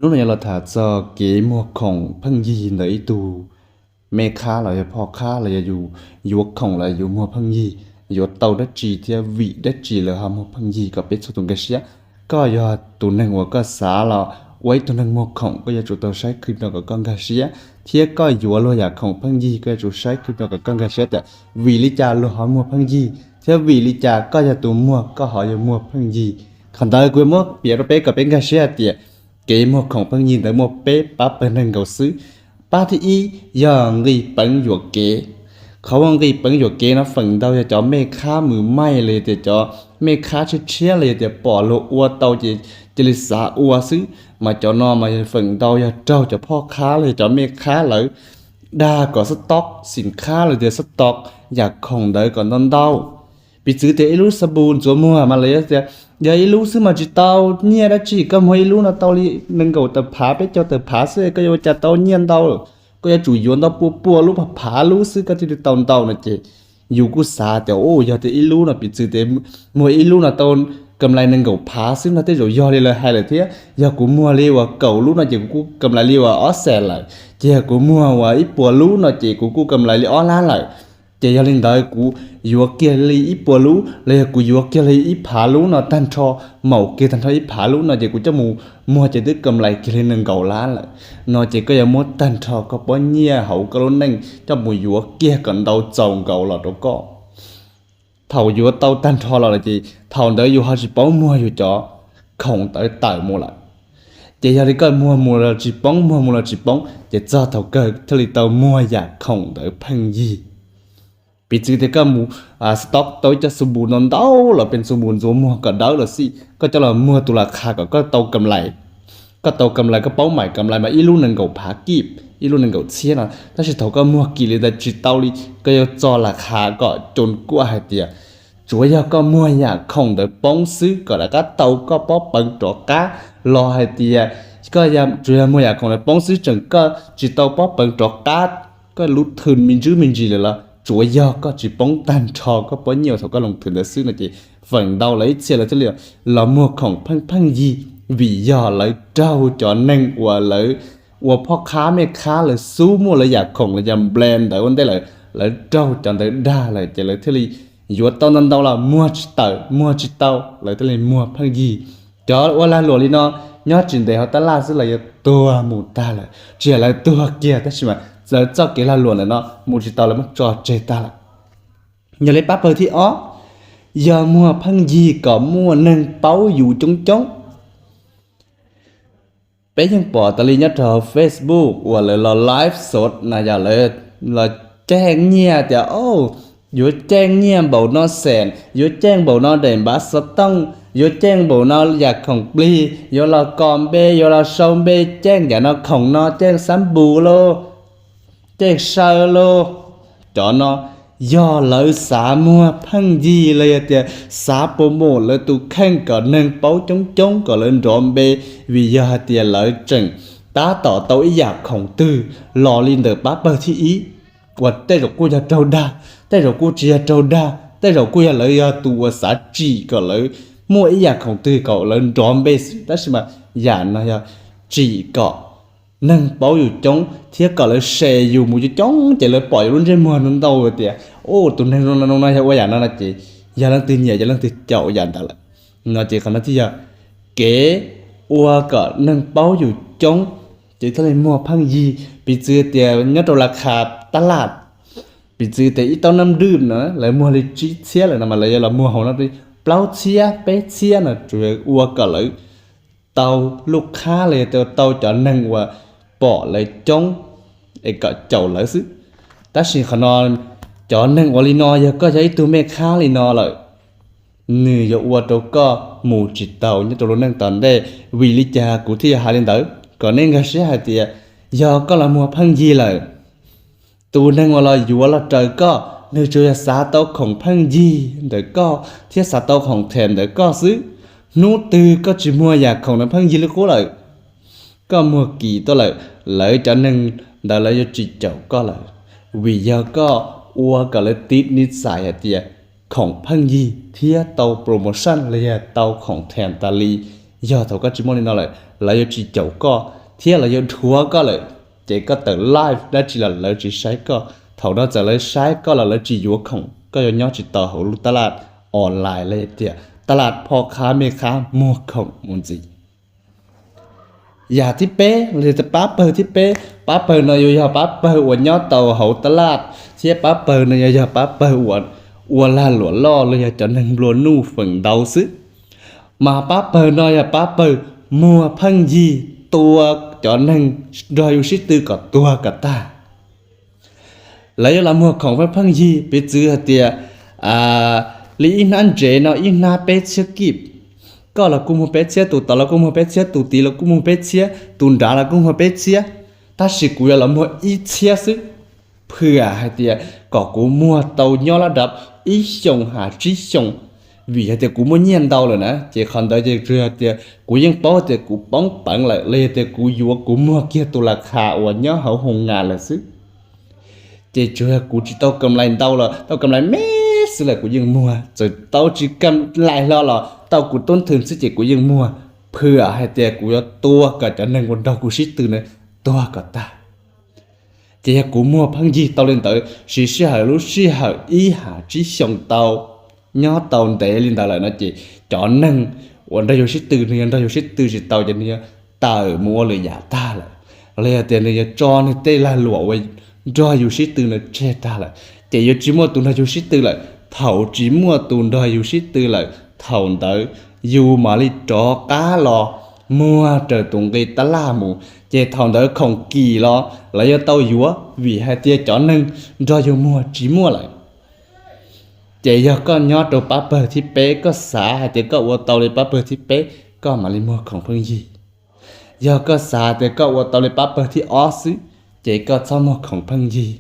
lúc này là thả cho cái mua khổng phăng gì lấy tù mẹ khá làพ่อค้าlàอยู่ยุคของlàอยู่มัวพังยีอยู่เตาดัชจีที่วิดัชจีเลยฮะมัวพังยีก็เป็นสุดตรงกันเสียก็ยอตัวหนึ่งว่าก็สาละไว้ตัวหนึ่งมัวของก็จะจุดตัวใช้คลิปเราก็กังกันเสียเที่ยก็อยู่ว่าเราอยากของพังยีก็จะจุดใช้คลิปเราก็กังกันเสียแต่วิลิจาเราหามัวพังยีเที่ยวิลิจาก็จะตัวมัวก็หาอยู่มัวพังยีขันตากูมัวเปียรเป๊กก็เป็นกันเสียเตี่ยเกมมัวของพังยีแต่มัวเป๊ะปั๊บเป็นหนึ่งเก่าซื้อ ba thì y giờ người bận ruột kếเขาngười bận ruột kế nó phần đầu cho mẹ khá mười maiเลยđể cho mẹ khá chết chếtเลยđể bỏ lộ ua tàu chỉ là xả ua xứ mà cho nó mà phần đầu cho trâu choพ่อค้าเลยcho mẹ kháเลยđa có stock สินค้าเลยเดี๋ยว stock อยากของเดี๋ยวก่อนต้นเดาไปซื้อแต่อีลูสบูนจัวมัวมาเลยเดี๋ยวอีลูซื้อมาจีเตาเนี่ยได้จีก็มวยอีลูน่ะเตาลีนึงก็แต่ผาไปเจ้าแต่ผาซื้อก็จะจะเตาเนี่ยเตาก็จะจุยวนเตาปัวลูกผาลูซื้อก็จะเตาน่ะจีอยู่กูสาแต่โอ้ยแต่อีลูน่ะไปซื้อแต่มวยอีลูน่ะเตากำไรนึงก็ผาซื้อน่ะแต่จะย่อเลยให้เลยเทียอยากกูมัวเลยว่าเก่าลูน่ะจีกูกำไรเลยว่าอ๋อแสนเลยเจ้ากูมัวว่าอีปัวลูน่ะจีกูกำไรเลยอ๋อล้านเลยเจ้าลิงได้กูอยู่เกี่ยเลยอีปัวลูเลยกูอยู่เกี่ยเลยอีผาลูน่ะตันทอเหมาเกี่ยตันทออีผาลูน่ะเจ้ากูจะมัวจะได้กำไรเกี่ยเลยหนึ่งเก่าล้านเลยน่ะเจ้าก็ยังมัวตันทอก็ป้อนเนี่ยเขาก็รู้นั่งจะมัวอยู่เกี่ยกันเดาจองเก่าหลอดก็เท่าอยู่เตาตันทอเราเลยจีเท่าเดาอยู่เขาสิป้องมัวอยู่จ่อของเตยตายมัวละเจ้าที่ก็มัวเราจีป้องมัวเราจีป้องจะจ่อเท่าเกิดทะเลเตามัวอยากของเตยพังยีปีจืดที่ก็มูสต็อกตัวจะสมบูรณ์นอนเดาเราเป็นสมบูรณ์ตัวมัวก็เดาละสิก็จะเรามัวตัวราคาก็โตกำไรก็โตกำไรก็เป้าหมายกำไรมาอีลูกหนึ่งก็ผากีบอีลูกหนึ่งก็เชี่ยนะถ้าสิเขาก็มัวกี่เลยแต่จิตเตาลีก็จะจอราคาก็จนกว่าให้เดีย主要ก็มัวอยากของเดป้องซื้อก็แล้วก็เตาก็ป้อปังตัวก้ารอให้เดียก็ยัง主要มัวอยากของเดป้องซื้อจนก็จิตเตาป้อปังตัวก้าก็ลุ้นทุนมินจื้อมินจีเลยละ主要ก็只ป้องตันทอก็ป้อนเหนียวเขาก็ลงทุนซื้อนะจีฝั่งเราเลยเชียร์เราจะเรียกเรามัวของพังยีวิยอเลยเจ้าจอนั่งว่าเลยว่าพ่อค้าแม่ค้าเลยสู้มัวเลยอยากของเลยยำแบรนด์แต่วันได้เลยแล้วเจ้าจอนได้ด่าเลยจะเลยที่ลีอยู่ตอนนั้นเรามัวจิตเตอเลยที่ลีมัวพังยีจอว่าลาหลวงลีเนาะยอดจินเดียวตลาดซื้อเลยตัวหมูตาเลยเจียเลยตัวเกียร์แต่ใช่ไหมgiờ cho cái là luôn này nó một chỉ tao là mất trò chơi ta là giờ lấy bắp thì ó giờ mua phăng gì có mua nâng báo dù chống bé nhân bỏ tao lên nhớ trò Facebook hoặc là live sốt này giờ là trang nhia thì ô dù trang nhia bầu nó sèn dù trang bầu nó đèn bát sốt tông dù trang bầu nó giặt khổng bì dù là còn bê dù là sâu bê trang giả nó khổng nó trang sắm bù lôเจ๊เชอโลจอเนาะย่อเลยสามัวพังยีเลยเจ้าสาโปรโมทเลยตุแข่งก่อนหนึ่งเป้าจงก่อนเลยรอมเบวิยาเตียเลยจังตาต่อเตาอยากของตื้อหล่อลินเดอร์ปั๊บเบอร์ที่อีว่าแต่เรากูจะเจ้าด่าแต่เรากูจะเจ้าด่าแต่เรากูจะเลยตัวสาจีก่อนเลยมัวอยากของตื้อก่อนเลยรอมเบสแต่ใช่ไหมอย่านะจีก่อนนั่งเป้าอยู่จงเที่ยก็เลยเชยอยู่มูจะจงจะเลยปล่อยรุ่นเจมัวนั่นโตเตี้ยโอ้ตัวนั้นน้องน่าจะว่าอย่างนั้นนะจีอย่าลังตีเนี่ยอย่าลังตีเจ้าอย่างนั้นแหละน่าจะขนาดที่จะเก๋อัวก็นั่งเป้าอยู่จงจีทะเลมัวพังยีไปซื้อเตี้ยเงินตัวราคาตลาดไปซื้อแต่อีต้นน้ำดื่มนะเลยมัวเลยจีเชียเลยนะมาเลยเรามัวของนั่นไปเปล่าเชียเป๊ะเชียนะจุดอัวก็เลยเตาลูกค้าเลยเตาจะนั่งว่าbỏ lấy trống để cả chậu lấy sức ta chỉ khả năng cho nên ở lino giờ có thấy tụi mẹ khá lino lại nửa giờ qua đâu có mù chỉ tàu như tụi nó đang tận đây vì lý cha của thi hai lên tới còn nên cái sẽ hai tiệt giờ có là mua phăng gì lại tụi đang ngồi là dù là trời có nơi chơi xã tàu không phăng gì để có thiết xã tàu không thèm để có xứ nút từ có chỉ mua nhà không nó phăng gì là cố lại có mua kỳ tôi lại lấy cho nên đã lấy cho chị cháu có lại vì giờ có ua cả lấy tít nít xài thìของพังยีเที่ยเตาโปรโมชั่นเลยเตาของแทนตาลียอดเขาก็จิมอนี่นั่นแหละ là yêu chỉ chậu co thế là yêu thua co lại chỉ có tự live đó chỉ là lấy chỉ sai co thầu đóจะlấy sai co là lấy chỉ yếu khôngก็ยังย่อจิตต่อหัวลูตลาดออนไลน์เลยเดียตลาดพ่อค้าแม่ค้ามัวของมุนจีอย่าที่เป๊ะเลยแต่ป้าเปิดที่เป๊ะป้าเปิดเนยอย่าป้าเปิดอวนย่อต่อหัวตลาดเชี่ยป้าเปิดเนยอย่าป้าเปิดอวนลาหลวล่อเลยจะนั่งบลัวนู่ฝั่งเดาซึมาป้าเปิดเนยอย่าป้าเปิดมัวพังยีตัวจะนั่งรออยู่ชิตือกับตัวกับตาlấy là muaของvới phăng gì biết chữ tiệt lý in ăn chế nó in na bé chia kịp có là cũng mua bé chia tụ tao là cũng mua bé chia tụ tí là cũng mua bé chia tụ đá là cũng mua bé chia ta chỉ cúi là mua ít chia sức phừa hay tiệt có cũng mua tàu nhau là đập ít xong hà trí xong vì hay tiệt cũng mua nhiên đâu rồi nè chỉ còn tới chỉ chưa tiệt cũngยังbao tiệt cũng bóng bẩn lại lên tiệt cũng vừa cũng mua kia tụ là khá và nhớ hậu hồng ngà là sức chỉ chưa cú chỉ tao cầm lại tao là tao cầm lại mấy sự là của dân mua rồi tao chỉ cầm lại là tao của tôn thường sẽ chỉ của dân mua phừa hay tiền của tua cả cho nên còn đâu của ship từ này tua cả ta chỉ của mua phăng gì tao lên tới chỉ hở lúc chỉ hở ý hạ chỉ xong tao nhớ tao để lên tao lại nó chỉ cho nên còn đây ship từ này đây ship từ chỉ tao cho nên tao muaเลยgiả ta lại lấy tiền này cho nên tê là lụa vậy do yêu sĩ từ là che ta lại chỉ yêu chỉ mua tuần là yêu sĩ từ lại thầu chỉ mua tuần đó yêu sĩ từ lại thầu tới yêu mà đi cho cá lò mua trời tuần cái ta la mù chỉ thầu tới không kỳ lo lại yêu tao yêu vì hai tia chó nâng do yêu mua chỉ mua lại chỉ yêu con nhót đồ bắp bơ thì bé có xả hai tia có ô tao lấy bắp bơ thì bé có mà đi mua không phương gì yêu có xả tia có ô tao lấy bắp bơ thì ó xứ chỉ có cho một không phân gì